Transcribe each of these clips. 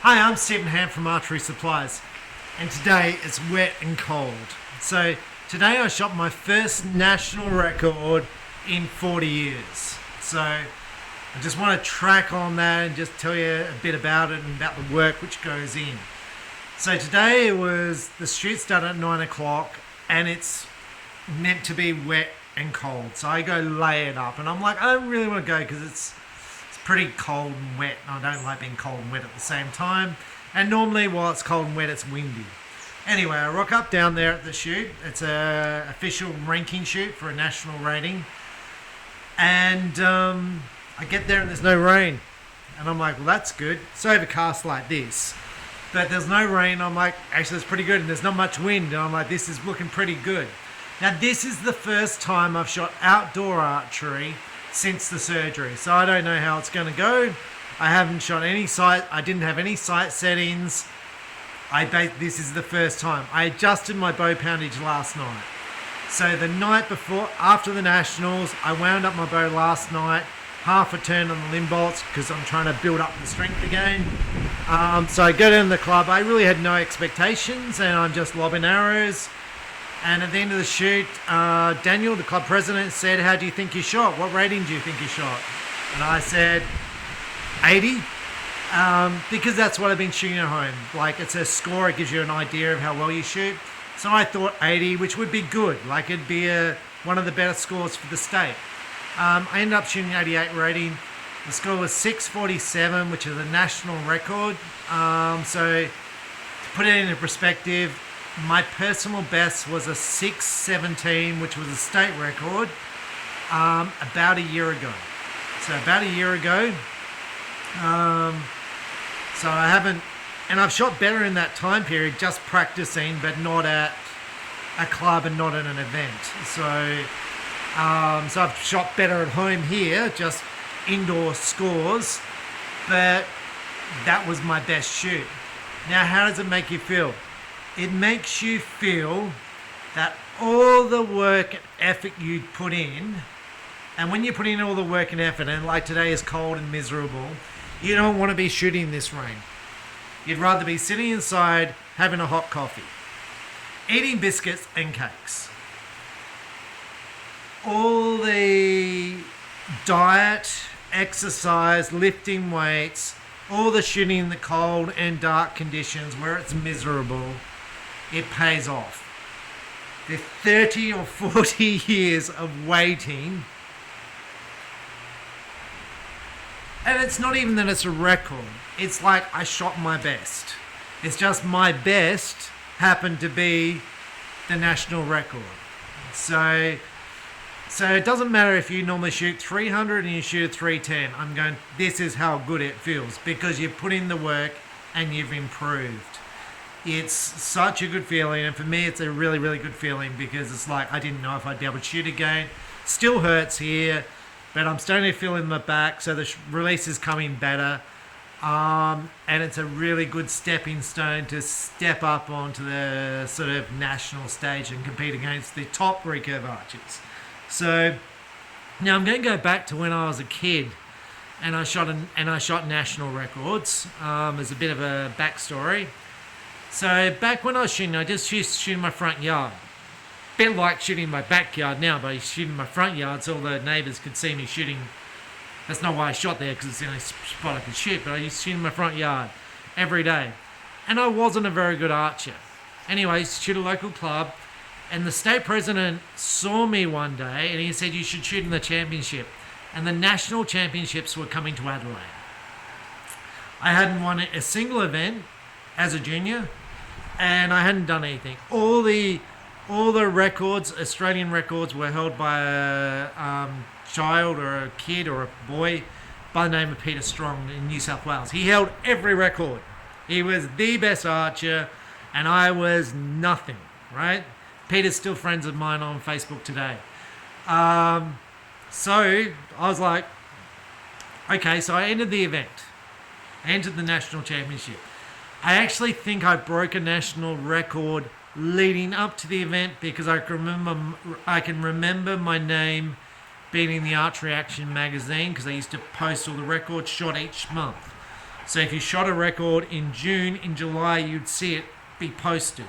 Hi, I'm Stephen Ham from Archery Supplies, and today it's wet and cold. So today I shot my first national record in 40 years. So I just want to track on that and just tell you a bit about it and about the work which goes in. So today the shoot started at 9 o'clock and it's meant to be wet and cold. So I go lay it up and I'm like, I don't really want to go because it's pretty cold and wet, and I don't like being cold and wet at the same time. And normally while it's cold and wet, it's windy. Anyway, I rock up down there at the shoot. It's a official ranking shoot for a national rating. And I get there and there's no rain. And I'm like, well, that's good. It's overcast like this, but there's no rain. I'm like, actually, it's pretty good. And there's not much wind. And I'm like, this is looking pretty good. Now, this is the first time I've shot outdoor archery since the surgery, so I don't know how it's going to go. I haven't shot any sight. I didn't have any sight settings. This is the first time. I adjusted my bow poundage last night. So the night before, after the nationals, I wound up my bow last night, half a turn on the limb bolts because I'm trying to build up the strength again. So I go down to the club. I really had no expectations, and I'm just lobbing arrows. And at the end of the shoot, Daniel, the club president, said, how do you think you shot? What rating do you think you shot? And I said, 80, because that's what I've been shooting at home. Like, it's a score, it gives you an idea of how well you shoot. So I thought 80, which would be good. Like, it'd be one of the better scores for the state. I ended up shooting 88 rating. The score was 647, which is a national record. So to put it into perspective, my personal best was a 617, which was a state record, about a year ago. So about a year ago. So I haven't, and I've shot better in that time period, just practicing, but not at a club and not at an event. So, so I've shot better at home here, just indoor scores, but that was my best shoot. Now, how does it make you feel? It makes you feel that all the work and effort you put in, and when you put in all the work and effort, and like today is cold and miserable, you don't want to be shooting this rain. You'd rather be sitting inside having a hot coffee, eating biscuits and cakes. All the diet, exercise, lifting weights, all the shooting in the cold and dark conditions where it's miserable, it pays off. The 30 or 40 years of waiting, and it's not even that it's a record. It's like I shot my best. It's just my best happened to be the national record. So it doesn't matter if you normally shoot 300 and you shoot 310. I'm going, this is how good it feels because you've put in the work and you've improved. It's such a good feeling, and for me it's a really, really good feeling because it's like I didn't know if I'd be able to shoot again. Still hurts here, but I'm starting to feel in my back, so the release is coming better. And it's a really good stepping stone to step up onto the sort of national stage and compete against the top recurve archers. So now I'm going to go back to when I was a kid, and I shot national records. As a bit of a backstory. So back when I was shooting, I just used to shoot in my front yard. Bit like shooting in my backyard now, but I used to shoot in my front yard so all the neighbours could see me shooting. That's not why I shot there, because it's the only spot I could shoot, but I used to shoot in my front yard every day. And I wasn't a very good archer. Anyway, I used to shoot a local club, and the state president saw me one day, and he said, you should shoot in the championship. And the national championships were coming to Adelaide. I hadn't won a single event as a junior, and I hadn't done anything. All the records, Australian records, were held by a child or a kid or a boy by the name of Peter Strong in New South Wales. He held every record. He was the best archer, and I was nothing, right? Peter's still friends of mine on Facebook today. So I was like, okay, so I entered the event. I entered the national championship. I actually think I broke a national record leading up to the event because I can remember my name being in the Archery Action magazine because I used to post all the records shot each month. So if you shot a record in June, in July, you'd see it be posted.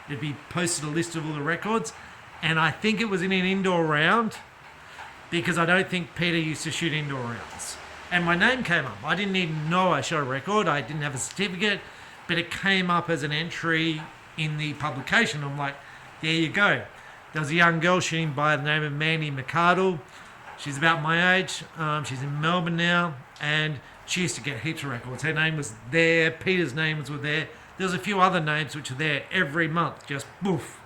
It'd be posted a list of all the records. And I think it was in an indoor round, because I don't think Peter used to shoot indoor rounds. And my name came up. I didn't even know I shot a record. I didn't have a certificate, but it came up as an entry in the publication. I'm like, there you go. There was a young girl shooting by the name of Mandy McArdle. She's about my age. She's in Melbourne now, and she used to get heaps of records. Her name was there. Peter's names were there. There was a few other names which were there every month, just boof.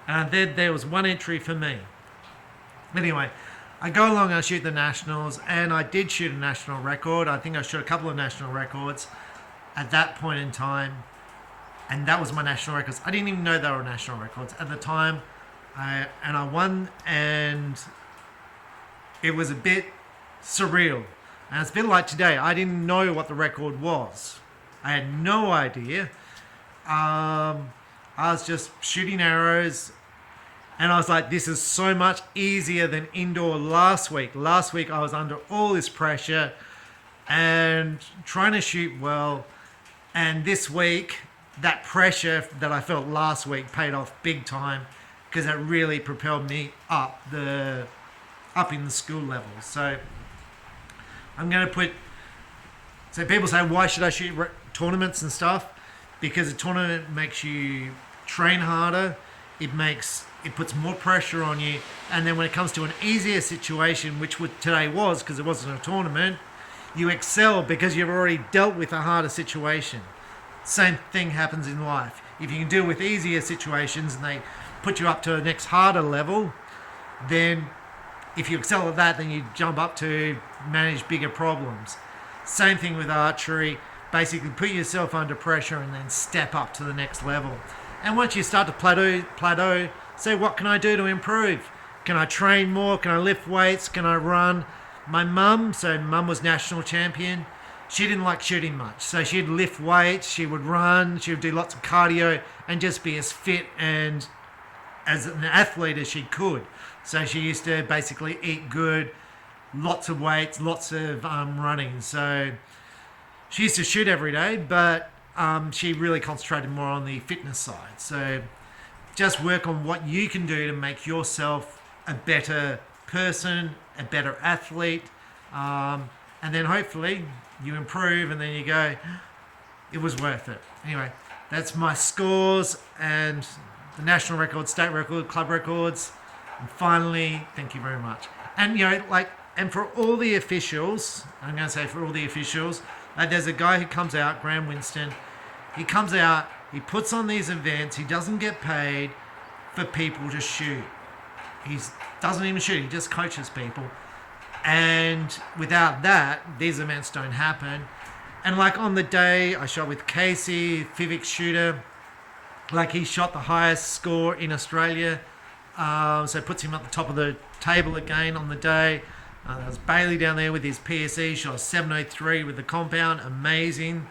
And then there was one entry for me. Anyway, I go along, I shoot the nationals, and I did shoot a national record. I think I shot a couple of national records at that point in time, and that was my national records. I didn't even know they were national records at the time. I won, and it was a bit surreal. And it's a bit like today. I didn't know what the record was. I had no idea. I was just shooting arrows, and I was like, this is so much easier than indoor last week. Last week I was under all this pressure and trying to shoot well, and this week that pressure that I felt last week paid off big time, because it really propelled me up in the school level. So I'm going to put, so people say, why should I shoot tournaments and stuff? Because a tournament makes you train harder, it puts more pressure on you, and then when it comes to an easier situation, which today was, because it wasn't a tournament, you excel because you've already dealt with a harder situation. Same thing happens in life. If you can deal with easier situations and they put you up to the next harder level, then if you excel at that, then you jump up to manage bigger problems. Same thing with archery. Basically put yourself under pressure and then step up to the next level. And once you start to plateau, say, what can I do to improve? Can I train more? Can I lift weights? Can I run? My mum was national champion. She didn't like shooting much. So she'd lift weights, she would run, she would do lots of cardio and just be as fit and as an athlete as she could. So she used to basically eat good, lots of weights, lots of running. So she used to shoot every day, but she really concentrated more on the fitness side. So just work on what you can do to make yourself a better person, a better athlete, and then hopefully you improve and then you go, it was worth it. Anyway, that's my scores and the national record, state record, club records. And finally, thank you very much. And and for all the officials, I'm going to say for all the officials, there's a guy who comes out, Graham Winston. He comes out, he puts on these events, he doesn't get paid for people to shoot. He doesn't even shoot, he just coaches people. And without that, these events don't happen. And on the day, I shot with Casey, Fivic shooter. He shot the highest score in Australia. So it puts him at the top of the table again on the day. There was Bailey down there with his PSE, shot a 703 with the compound, amazing.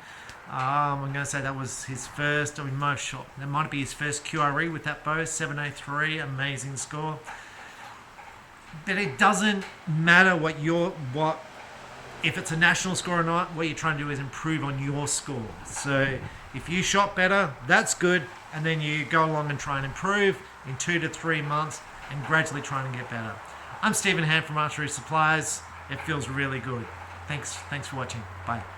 I'm going to say that was his first, or he might have shot, that might be his first QRE with that bow, 703, amazing score. But it doesn't matter if it's a national score or not, what you're trying to do is improve on your score. So if you shot better, that's good, and then you go along and try and improve in 2 to 3 months and gradually try and get better. I'm Stephen Hand from Archery Supplies. It feels really good. Thanks for watching. Bye.